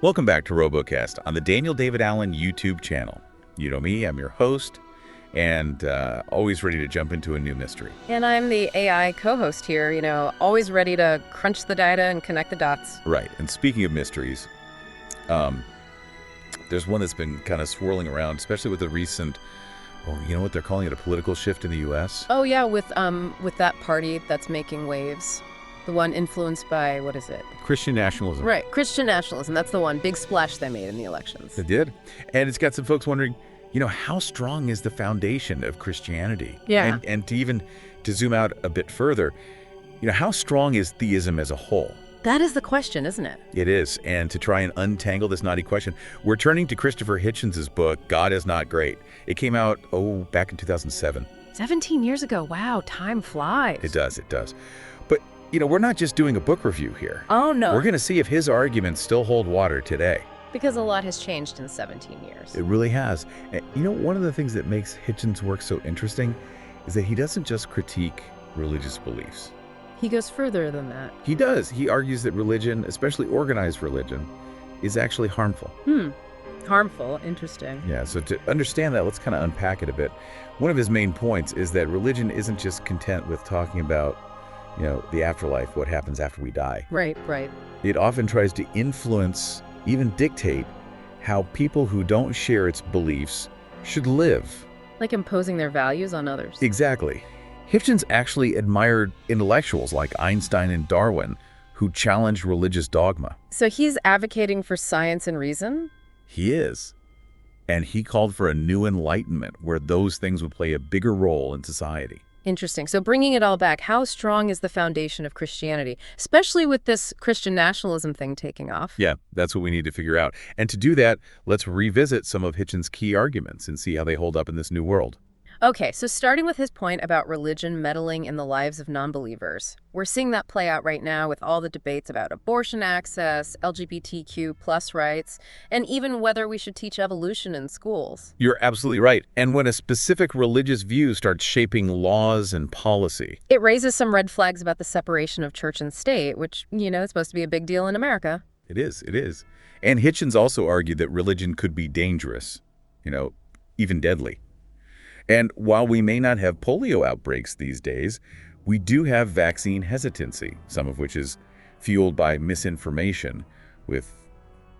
Welcome back to RoboCast on the Daniel David Allen YouTube channel. You know me, I'm your host, and always ready to jump into a new mystery. And I'm the AI co-host here, always ready to crunch the data and connect the dots. Right, and speaking of mysteries, there's one that's been kind of swirling around, especially with the recent, you know what they're calling it, a political shift in the U.S.? Oh yeah, with that party that's making waves. The one influenced by, what is it? Christian nationalism. Right, Christian nationalism. That's the one big splash they made in the elections. They did. And it's got some folks wondering, how strong is the foundation of Christianity? Yeah. And to zoom out a bit further, how strong is theism as a whole? That is the question, isn't it? It is. And to try and untangle this knotty question, we're turning to Christopher Hitchens' book, God Is Not Great. It came out, back in 2007. 17 years ago. Wow, time flies. It does. But, we're not just doing a book review here. Oh, no. We're going to see if his arguments still hold water today. Because a lot has changed in 17 years. It really has. And, one of the things that makes Hitchens' work so interesting is that he doesn't just critique religious beliefs. He goes further than that. He does. He argues that religion, especially organized religion, is actually harmful. Harmful. Interesting. Yeah, so to understand that, let's kind of unpack it a bit. One of his main points is that religion isn't just content with talking about, the afterlife, what happens after we die. Right. It often tries to influence, even dictate, how people who don't share its beliefs should live. Like imposing their values on others. Exactly. Hitchens actually admired intellectuals like Einstein and Darwin who challenged religious dogma. So he's advocating for science and reason? He is. And he called for a new enlightenment where those things would play a bigger role in society. Interesting. So bringing it all back, how strong is the foundation of Christianity, especially with this Christian nationalism thing taking off? Yeah, that's what we need to figure out. And to do that, let's revisit some of Hitchens' key arguments and see how they hold up in this new world. Okay, so starting with his point about religion meddling in the lives of non-believers. We're seeing that play out right now with all the debates about abortion access, LGBTQ plus rights, and even whether we should teach evolution in schools. You're absolutely right. And when a specific religious view starts shaping laws and policy, it raises some red flags about the separation of church and state, which, is supposed to be a big deal in America. It is. And Hitchens also argued that religion could be dangerous, even deadly. And while we may not have polio outbreaks these days, we do have vaccine hesitancy, some of which is fueled by misinformation with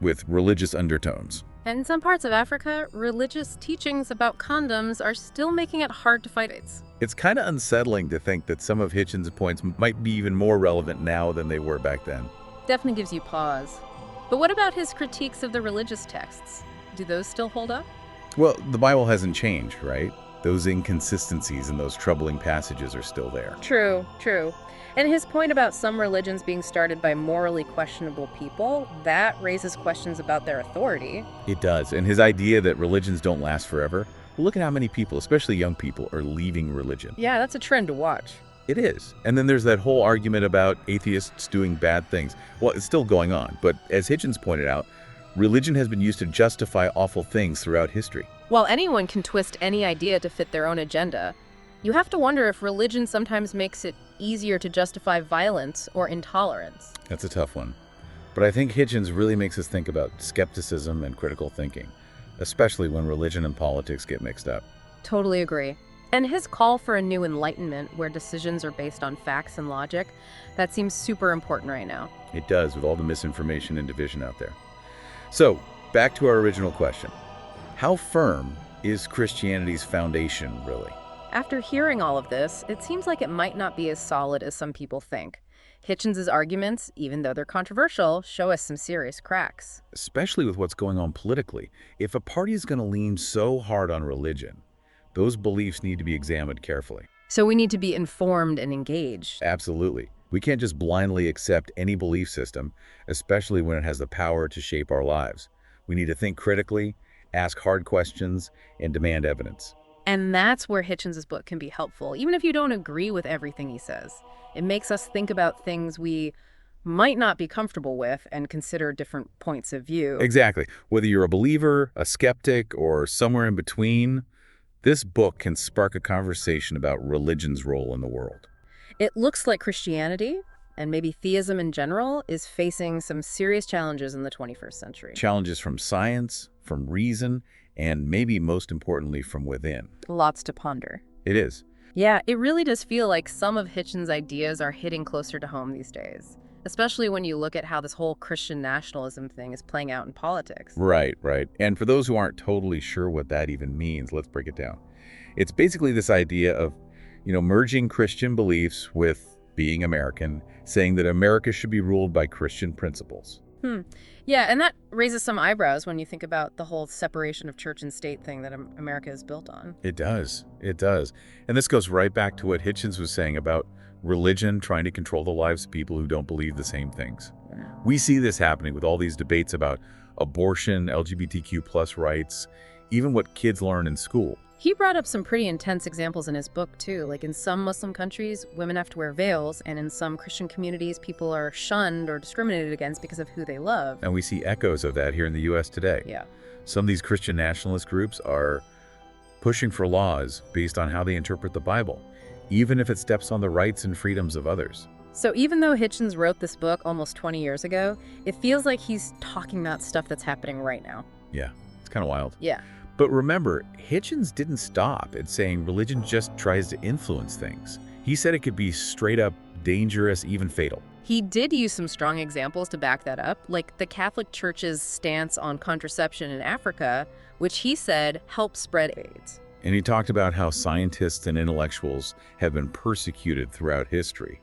religious undertones. And in some parts of Africa, religious teachings about condoms are still making it hard to fight AIDS. It's kind of unsettling to think that some of Hitchens' points might be even more relevant now than they were back then. Definitely gives you pause. But what about his critiques of the religious texts? Do those still hold up? Well, the Bible hasn't changed, right? Those inconsistencies and those troubling passages are still there. True. And his point about some religions being started by morally questionable people, that raises questions about their authority. It does. And his idea that religions don't last forever, well, look at how many people, especially young people, are leaving religion. Yeah, that's a trend to watch. It is. And then there's that whole argument about atheists doing bad things. Well, it's still going on. But as Hitchens pointed out, religion has been used to justify awful things throughout history. While anyone can twist any idea to fit their own agenda, you have to wonder if religion sometimes makes it easier to justify violence or intolerance. That's a tough one. But I think Hitchens really makes us think about skepticism and critical thinking, especially when religion and politics get mixed up. Totally agree. And his call for a new enlightenment where decisions are based on facts and logic, that seems super important right now. It does, with all the misinformation and division out there. So, back to our original question. How firm is Christianity's foundation, really? After hearing all of this, it seems like it might not be as solid as some people think. Hitchens' arguments, even though they're controversial, show us some serious cracks. Especially with what's going on politically. If a party is going to lean so hard on religion, those beliefs need to be examined carefully. So we need to be informed and engaged. Absolutely. We can't just blindly accept any belief system, especially when it has the power to shape our lives. We need to think critically, ask hard questions, and demand evidence. And that's where Hitchens' book can be helpful, even if you don't agree with everything he says. It makes us think about things we might not be comfortable with and consider different points of view. Exactly. Whether you're a believer, a skeptic, or somewhere in between, this book can spark a conversation about religion's role in the world. It looks like Christianity, and maybe theism in general, is facing some serious challenges in the 21st century. Challenges from science, from reason, and maybe most importantly from within. Lots to ponder. It is. Yeah, it really does feel like some of Hitchens' ideas are hitting closer to home these days, especially when you look at how this whole Christian nationalism thing is playing out in politics. Right, right. And for those who aren't totally sure what that even means, let's break it down. It's basically this idea of, merging Christian beliefs with being American, saying that America should be ruled by Christian principles. Yeah, and that raises some eyebrows when you think about the whole separation of church and state thing that America is built on. It does. It does. And this goes right back to what Hitchens was saying about religion trying to control the lives of people who don't believe the same things. We see this happening with all these debates about abortion, LGBTQ plus rights, even what kids learn in school. He brought up some pretty intense examples in his book, too. Like in some Muslim countries, women have to wear veils, and in some Christian communities, people are shunned or discriminated against because of who they love. And we see echoes of that here in the U.S. today. Yeah. Some of these Christian nationalist groups are pushing for laws based on how they interpret the Bible, even if it steps on the rights and freedoms of others. So even though Hitchens wrote this book almost 20 years ago, it feels like he's talking about stuff that's happening right now. Yeah, it's kind of wild. Yeah. But remember, Hitchens didn't stop at saying religion just tries to influence things. He said it could be straight up dangerous, even fatal. He did use some strong examples to back that up, like the Catholic Church's stance on contraception in Africa, which he said helped spread AIDS. And he talked about how scientists and intellectuals have been persecuted throughout history.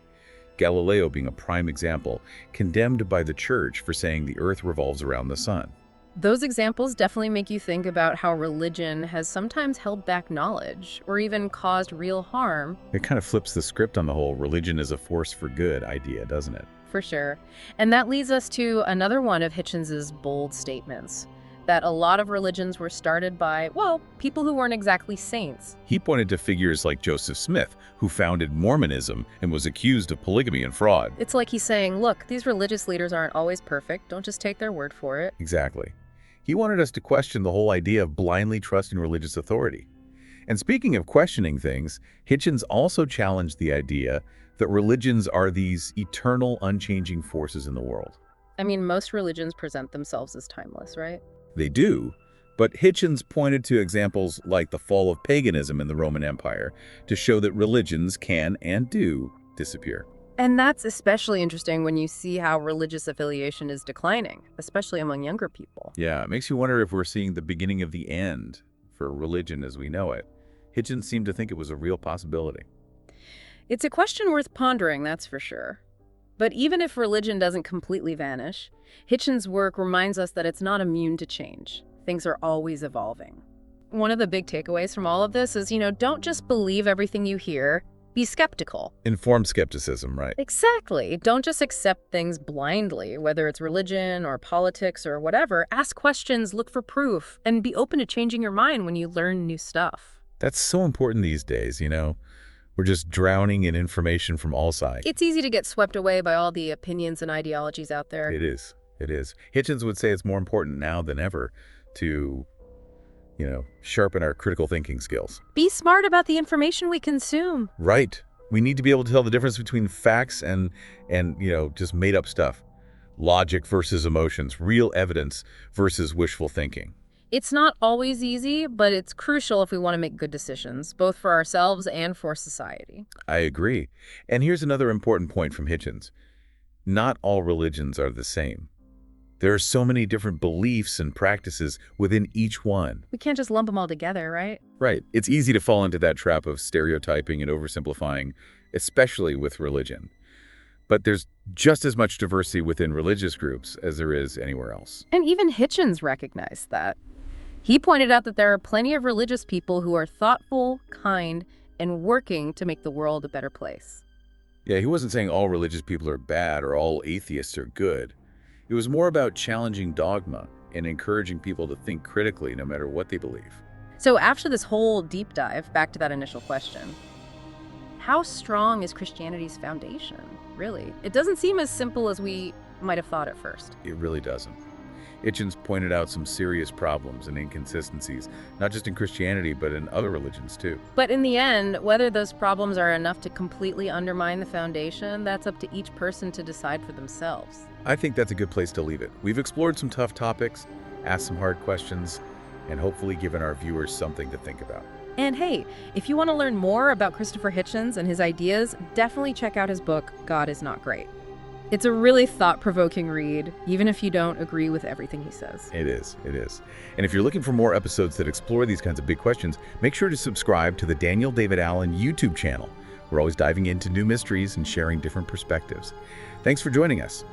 Galileo being a prime example, condemned by the church for saying the earth revolves around the sun. Those examples definitely make you think about how religion has sometimes held back knowledge or even caused real harm. It kind of flips the script on the whole religion is a force for good idea, doesn't it? For sure. And that leads us to another one of Hitchens's bold statements, that a lot of religions were started by, well, people who weren't exactly saints. He pointed to figures like Joseph Smith, who founded Mormonism and was accused of polygamy and fraud. It's like he's saying, look, these religious leaders aren't always perfect. Don't just take their word for it. Exactly. He wanted us to question the whole idea of blindly trusting religious authority. And speaking of questioning things, Hitchens also challenged the idea that religions are these eternal, unchanging forces in the world. I mean, most religions present themselves as timeless, right? They do, but Hitchens pointed to examples like the fall of paganism in the Roman Empire to show that religions can and do disappear. And that's especially interesting when you see how religious affiliation is declining, especially among younger people. Yeah, it makes you wonder if we're seeing the beginning of the end for religion as we know it. Hitchens seemed to think it was a real possibility. It's a question worth pondering, that's for sure. But even if religion doesn't completely vanish, Hitchens' work reminds us that it's not immune to change. Things are always evolving. One of the big takeaways from all of this is, don't just believe everything you hear. Be skeptical. Informed skepticism, right? Exactly. Don't just accept things blindly, whether it's religion or politics or whatever. Ask questions, look for proof, and be open to changing your mind when you learn new stuff. That's so important these days, We're just drowning in information from all sides. It's easy to get swept away by all the opinions and ideologies out there. It is. It is. Hitchens would say it's more important now than ever to sharpen our critical thinking skills. Be smart about the information we consume. Right. We need to be able to tell the difference between facts and just made up stuff. Logic versus emotions, real evidence versus wishful thinking. It's not always easy, but it's crucial if we want to make good decisions, both for ourselves and for society. I agree. And here's another important point from Hitchens. Not all religions are the same. There are so many different beliefs and practices within each one. We can't just lump them all together, right? Right. It's easy to fall into that trap of stereotyping and oversimplifying, especially with religion. But there's just as much diversity within religious groups as there is anywhere else. And even Hitchens recognized that. He pointed out that there are plenty of religious people who are thoughtful, kind, and working to make the world a better place. Yeah, he wasn't saying all religious people are bad or all atheists are good. It was more about challenging dogma and encouraging people to think critically no matter what they believe. So after this whole deep dive, back to that initial question, how strong is Christianity's foundation, really? It doesn't seem as simple as we might have thought at first. It really doesn't. Hitchens pointed out some serious problems and inconsistencies, not just in Christianity, but in other religions too. But in the end, whether those problems are enough to completely undermine the foundation, that's up to each person to decide for themselves. I think that's a good place to leave it. We've explored some tough topics, asked some hard questions, and hopefully given our viewers something to think about. And hey, if you want to learn more about Christopher Hitchens and his ideas, definitely check out his book, God is Not Great. It's a really thought-provoking read, even if you don't agree with everything he says. It is. And if you're looking for more episodes that explore these kinds of big questions, make sure to subscribe to the Daniel David Allen YouTube channel. We're always diving into new mysteries and sharing different perspectives. Thanks for joining us.